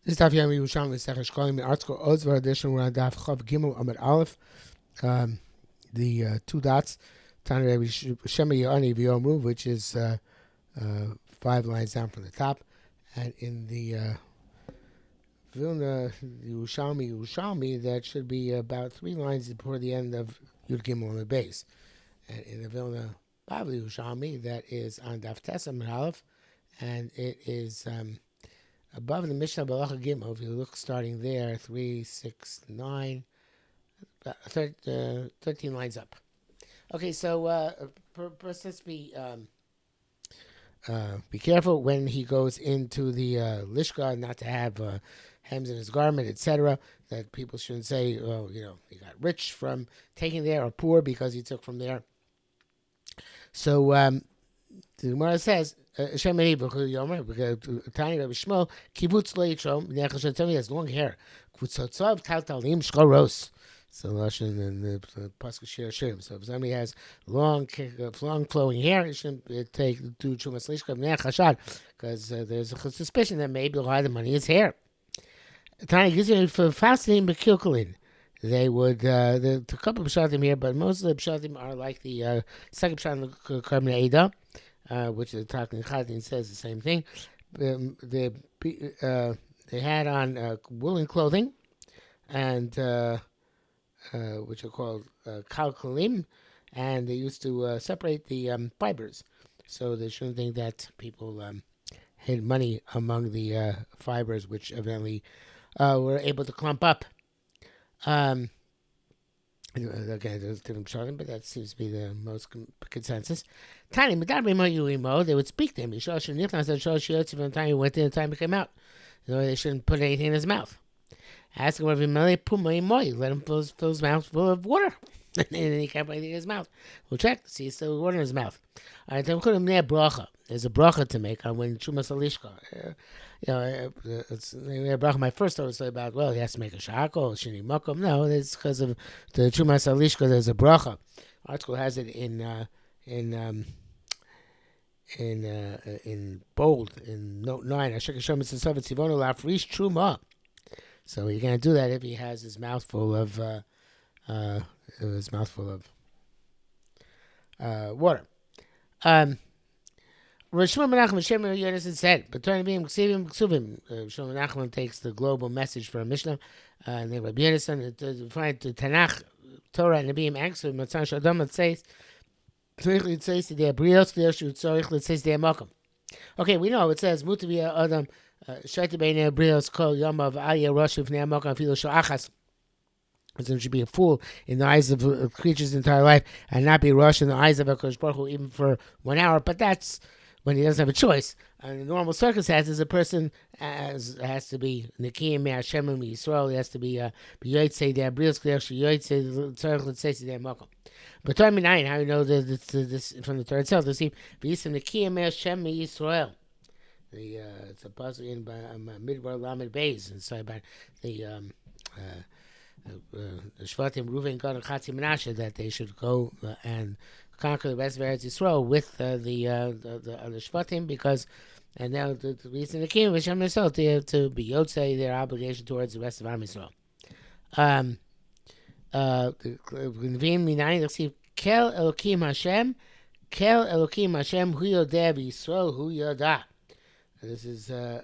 This is Yerushalmi Shekalim. The article Ozvar edition. We're on Daf Chav Gimel Amud Aleph. The two dots. Tana Rebbe Shema Yoni V'Yomru, which is 5 lines down from the top, and in the Vilna Yerushalmi, that should be about 3 lines before the end of Yud Gimel on the base. And in the Vilna Bavli Yerushalmi, that is on Daf Tes Amud Aleph, and it is above the Mishnah Balacha Gimel. If you look starting there, 3, 6, 9, 13 lines up. Okay, so first let's be careful when he goes into the lishka, not to have hems in his garment, etc. That people shouldn't say, oh, he got rich from taking there, or poor because he took from there. So the Gemara says, Hashem because Tani Rabbi Shmuel kibbutz lo yitrom nechashatzom, he has long hair. Kvutzotzav taltalim shkoros. So Lashon and the Pasuk Shir Shirim. So if somebody has long flowing hair, he shouldn't do Chumas Lishka Nechashad, because there's a suspicion that maybe a lot of the money is hair. Tani gives you for fasting bekilkulin. They would, there's a couple of pshatim here, but most of the pshatim are like the second pshat in the Karmei Eda, which the Taknin Chadin says the same thing. They had on woolen clothing, and which are called kalkalim, and they used to separate the fibers, so they shouldn't think that people hid money among the fibers, which eventually were able to clump up. Again, there's different pshatim, but that seems to be the most consensus. Tani, they would speak to him. From the time he went in, the time he came out. They shouldn't put anything in his mouth. Ask him, let him fill his mouth full of water. And then he can't put anything in his mouth. We'll check to see if still water in his mouth. All right, there's a bracha to make on when Chumas Alishka. It's bracha. My first thought was about, he has to make a shako, shini makom. No, it's because of the Chumas Alishka. There's a bracha. Article has it in bold in note 9. Truma. So you can't do that if he has his mouth full of water. Rosh Menachem Hashem Yonason said, "But turning being ksivim ksuvim." Rosh Menachem takes the global message for a Mishnah, and then Rabbi Yonason to find the Tanakh, Torah, and Nebiim Aksum Matzan Shadam. It says, "Tzorich says the Abrios K'Yoshu Tzorich says the Amakom." Okay, we know it says Mutavi Adam. Shaita Bein Abrios Kol Yomav Aliyah Rosh Ifnei Amakom Filo Shachas. So it should be a fool in the eyes of creatures' entire life, and not be Rosh in the eyes of a Kodesh Baruch Hu even for 1 hour. But that's when he doesn't have a choice. In normal circumstances, a person has to be Nikim Me'Hashem Yisrael. He has to be B'Yotzei De'Abrios K'Yosh Yotzei Tzorich L'Tzeis De'Amakom. But Torah Minayin, how you know this from the Torah itself? They see V'Yisem Nikim Me'Hashem Yisrael. It's a puzzle in Midbar Lamed Beis, and so about the Shvatim Reuven, Gad, and Chatzi Menashe, that they should go and conquer the rest of Eretz Yisrael with the other Shvatim, because, and now the reason the king was Hashem Yisrael to be Yotzei their obligation towards the rest of Am Yisrael. Nevi'im Minayin, they'll see Kel Elokim Hashem Hu Yodeh Yisrael Hu Yodah. This is the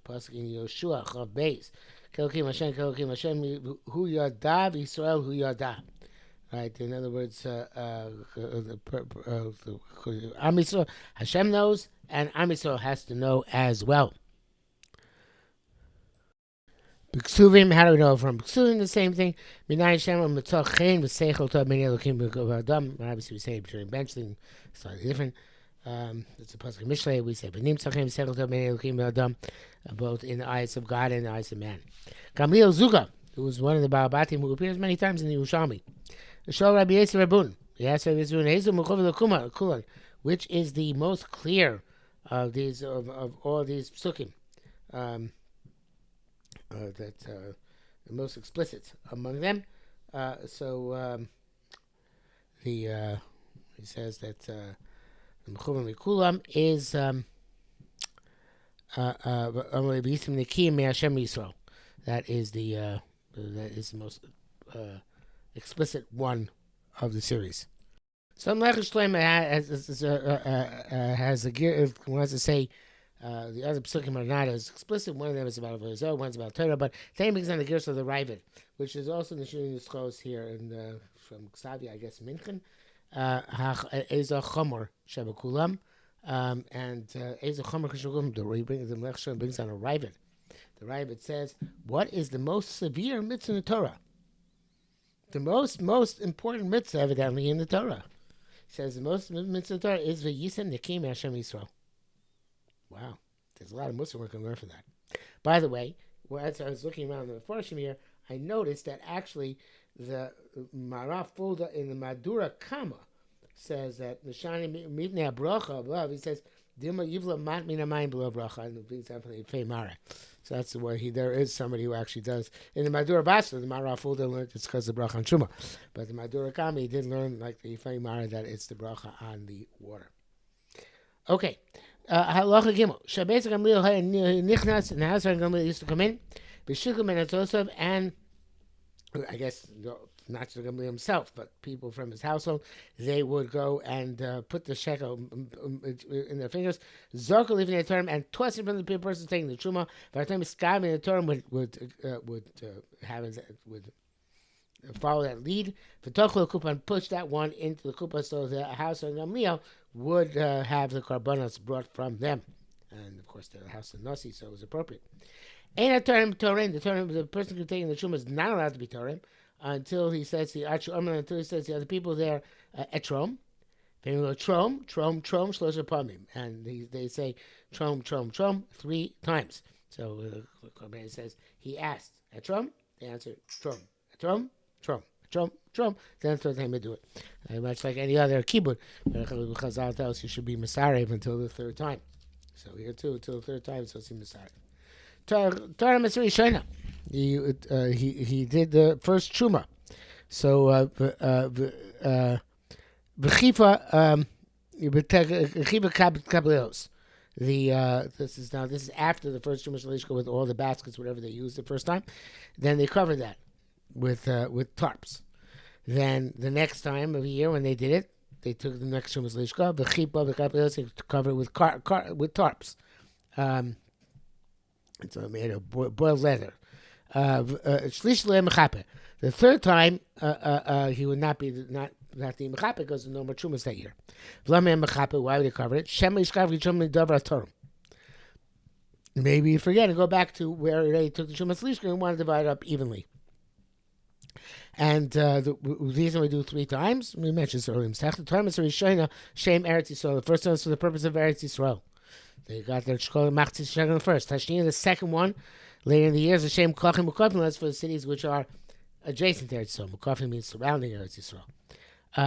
pasuk in Yoshua Chav Beis. Kelokim Hashem, Hu Yada V'Yisrael Hu Yada. Right. In other words, Am Yisrael, Hashem knows, and Am Yisrael has to know as well. B'Ksuvim, how do we know from B'Ksuvim? The same thing. Minay Hashem Mitzach Chen V'Seichel Tov B'nei Elokim B'Adam. Obviously, we say during benching, slightly different. It's a pasuk in Mishlei. We say, "Benim tzachim sechel tov b'nei Elokim b'adam," both in the eyes of God and the eyes of man. Gamliel Zuga, who was one of the Ba'abatim who appears many times in the Yerushalmi. Shol Rabbi Yisrael Rabun. He asked Rabbi Yisrael, "Hezu mukhav l'kulan," which is the most clear of these of all these psukim, that the most explicit among them. He says that. The Mechuvan Mikulam is That is the most explicit one of the series. So Melech Shlomo has a gear wants to say the other psukim are not as explicit. One of them is about Avodah, one's about Torah, but same brings on the gears of the Ravid, which is also in the Shulin Yischos here from Xavi, I guess Minchen. Eza Chomer Shebakulam, and Eza Chomer Shebakulam. The Melech Shlomo brings on a Ravid. The Ravid says, "What is the most severe mitzvah in the Torah? The most important mitzvah, evidently, in the Torah." Says the most mitzvah Torah is v'yisem nekim Hashem Yisrael. Wow, there's a lot of Muslim we can learn from that. By the way, as I was looking around the Farshim here, I noticed that actually the Maraf Fulda in the Madura Kama says that Nishani Mivnei Bracha above. He says Dilma Yivla Mat Min Amayim Below Bracha, and definitely Fei Mara. So that's the way there is somebody who actually does. In the Madura Basra, the Maraf Fulda learned it's because of the bracha on Truma, but the Madura Kama he did learn like the Fei Mara that it's the bracha on the water. Okay. Halacha Gimel. Shabbos Gamliel Nichnas, and the house of Gamliel used to come in. B'Shukum and Atosov, and I guess not the Gamliel himself, but people from his household, they would go and put the shekel in their fingers, Zorkel leaving the term, and toss it from the person taking the truma. By the time Skam in the term would follow that lead. V'tochel kupa and push that one into the kupa, so the house of Gamliel would have the karbanos brought from them, and of course the house of Nasi, so it was appropriate. Ain't a term Torah. The person who taking the truma is not allowed to be Torah until he says until he says the other people there etrom. They go trom, shlosha pamim, and they say trom 3 times. So the Korban says he asked etrom, they answered trom. Then that's what they may do it. Much like any other kibbut, Chazal tells you should be Masarev until the 3rd time. So here too, until the 3rd time, so it's Masarev. Torah Masri Shana. He did the first truma. So v'chifa kableos. This is after the first truma shalishka with all the baskets, whatever they used the first time. Then they covered that with tarps. Then the next time of the year when they did it, they took the next truma shalishka v'chipa v'kableos to cover it with tarps. It's made of boiled leather. The 3rd time, he would not be the mechape because there's no more trumas that year. Why would they cover it? Maybe you forget and go back to where they took the trumas lishka and want to divide it up evenly. And the reason we do 3 times, we mentioned this earlier. Shem Eretz Yisrael. The first one is for the purpose of Eretz Yisrael. They got their Shkola Machzis Shechel first. Tashniya, the second one, later in the years, Hashem Kochim Mukafim, that's for the cities which are adjacent to Eretz Yisrael. Mukafim means surrounding Eretz Yisrael.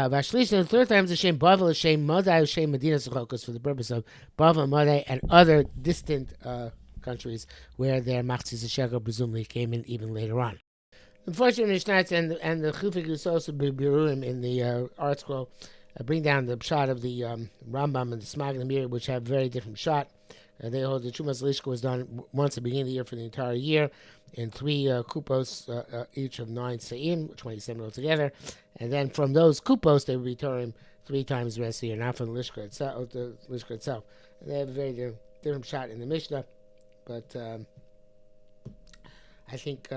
Vashlish, the 3rd time is Hashem Bavel, Hashem Modai, Hashem Medina Suchokus, for the purpose of Bavel, Modai, and other distant countries where their Machzis Shechel presumably came in even later on. Unfortunately, Mishnah and the Chufik Yusos Biruim in the art scroll bring down the shot of the Rambam and the Smag and the Mir, which have very different shot. They hold the Trumas Lishka was done once at the beginning of the year for the entire year in 3 kupos, each of 9 se'im, 27 altogether. And then from those kupos, they would be Torim 3 times the rest of the year, not from the Lishka itself. And they have a very different shot in the Mishnah, but I think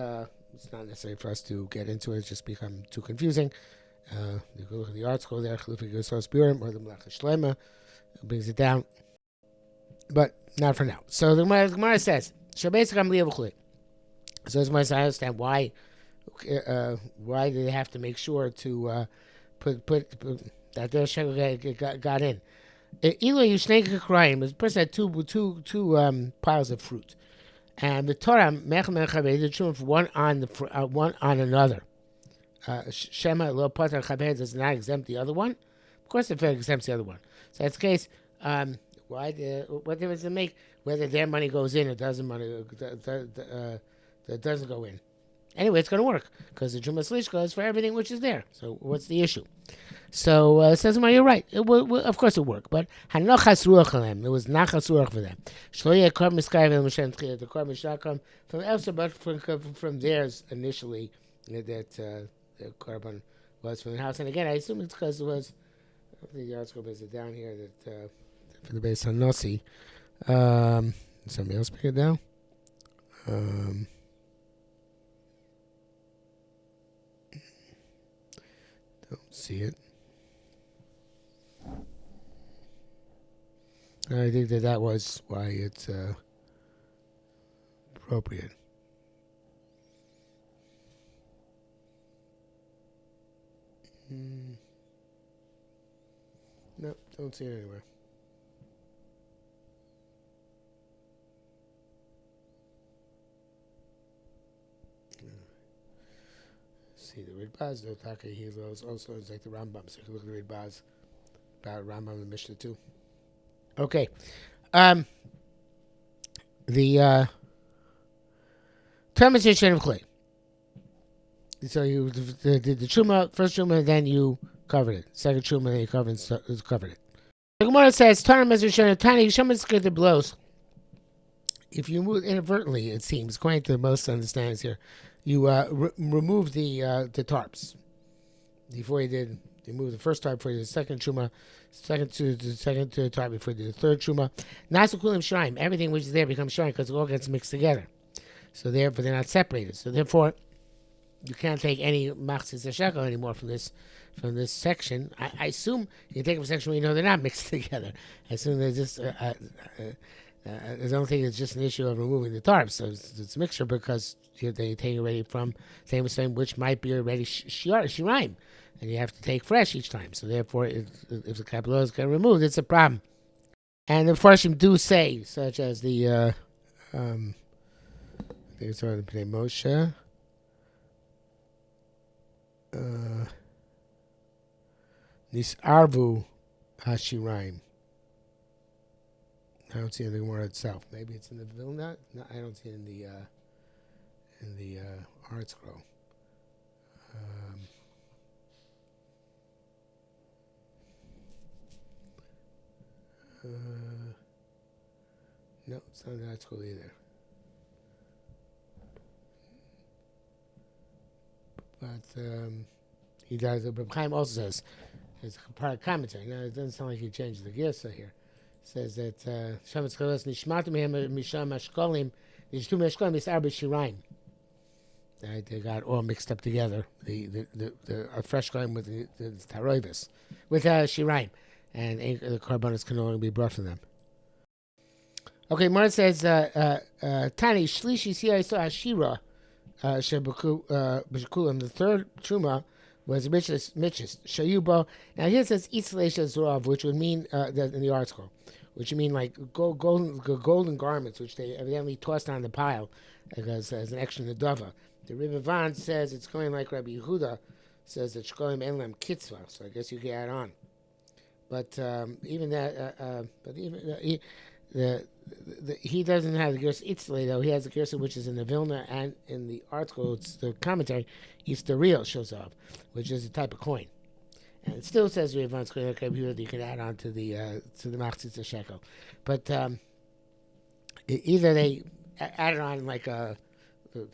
it's not necessary for us to get into it. It's just become too confusing. You can look at the art school there, Chalufik Yosos Biurim, or the Melech Shlema, brings it down. But not for now. So the Gemara says, Shabbos Gamliel V'chuli. So as much as I understand why do they have to make sure to put that their shekel got in. Ilo Yushnei Kakrayim, the person had two piles of fruit. And the Torah, Mechem Chabed, the true for one on another. Shema Lo Pater Chabed does not exempt the other one. Of course, it exempts the other one. So that's the case. What difference does it make whether their money goes in or doesn't doesn't go in? Anyway, it's going to work because the Trumas Lishka is for everything which is there. So what's the issue? So it says, well, you're right. Of course it worked, but hanochas ruach alem. It was nachas ruach for them. Shloya korban miskayim el Moshe Tchiyah. The korban shall come from elsewhere, but from theirs initially that the korban was from the house. And again, I assume it's because it was. I think the article is down here that for the base on Nossi. Somebody else pick it down. Don't see it. I think that was why it's appropriate. Nope, don't see it anywhere. See the Ridbaz, the Taka Hilos also is like the Rambam. So you can look at the Ridbaz about Rambam and Mishnah too. Okay. The termination of clay. So you did the Truma, first Truma, then you covered it. Second Truma, then you covered it. The Gemara says, Tani Yisham the blows. If you move inadvertently, it seems, according to most understandings here, you remove the tarps. Before you moved the first tarp before you did the second Truma, second to the tarp before you did the third Truma. Nasukulim Shraim, everything which is there becomes Shraim because it all gets mixed together. So therefore, they're not separated. So therefore, you can't take any machzis shekel anymore from this section. I assume you can take them from a section where you know they're not mixed together. I assume they're just. I don't think it's just an issue of removing the tarps. So it's a mixture because they take already from same which might be already shiraim, and you have to take fresh each time. So therefore, if the kaplos get removed, it's a problem. And the Farshim do say, such as the I think it's on the Pnei Moshe. Nisarvu Hashiraim. I don't see it in the Gemara itself. Maybe it's in the Vilna. No, I don't see it in the Art Scroll. No, it's not in the Art Scroll either. But he does. But Chaim also says it's part of commentary. Now it doesn't sound like he changed the Girsa here. It says that Shabbos Chalos Nishmatim Misham Ashkolim Nishtu Meshkolim Misar B'Shiraim. They got all mixed up together. The fresh kolim with the taroivis with shiraim, and the korbanos can only be brought from them. Okay, Mar says Tani Shlishi Siyaiso Ashira. B'Shekulim, the third truma was Mitchis Shayubo. Now here it says Itzleisha Zurav, which would mean that in the article, which would mean like golden garments, which they evidently tossed on the pile because as an extra nedava. The Rebbe Van says it's going like Rabbi Yehuda says that Shkolim Enlam Kitzvah, so I guess you can add on. But even that, he doesn't have the Gersa Itzle, though. He has the Gersa which is in the Vilna and in the article, it's the commentary, Easterreal shows up, which is a type of coin. And it still says you can add on to the Machzitza Shekel. But either they added on like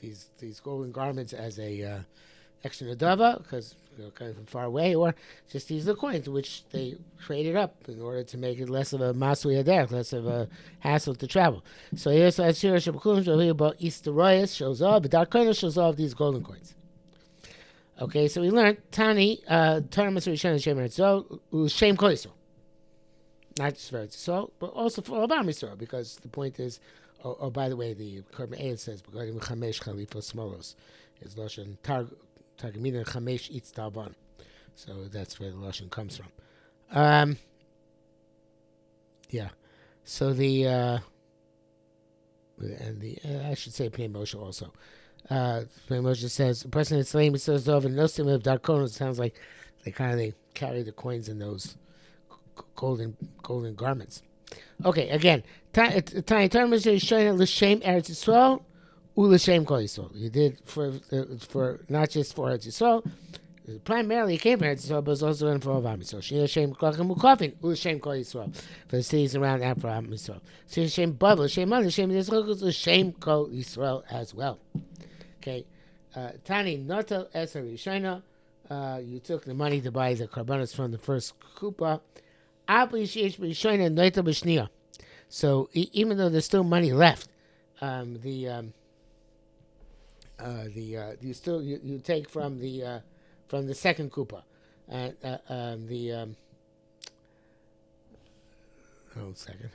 these golden garments as a extra nadava, because kind of from far away, or just these are the coins which they traded up in order to make it less of a masu yader, less of a hassle to travel. So here's Ashira Shabbakum about Easteroyas shows off, but Darkonis shows off these golden coins. Okay, so we learned Tani Tarmas Rishon Shem Eretzo Shem Koiso. Not just for Eretzo, but also for Obam Yisrael, because the point is, oh, by the way, the Korban Eid says regarding Chamesh Chalifos Smolos is Lashon Targamina Chamesh Itz Talban. So that's where the Lashon comes from. Yeah. So I should say Pnei Moshe also. Pnei Moshe says a person that's slain says over no sim of Darkonos. Sounds like they carry the coins in those golden garments. Okay, again, Tiny terms is showing l'shem Eretz Yisrael, u'l'shem Kol Yisrael. You did for not just for Eretz Yisrael, Primarily came from Eretz Yisrael, but was also in for all of Am Yisrael. Shir Hashem Kolchem Ukofin, U'Shem Kol Yisrael, for the cities around and for Am Yisrael. Shir Hashem Bavel, Shem Mother, Shem Yisrael, U'Shem Kol Yisrael as well. Okay, Tani Notel Eser Rishona, you took the money to buy the karbanos from the first kupa. So even though there's still money left, you take from the second kupa. Hold a second.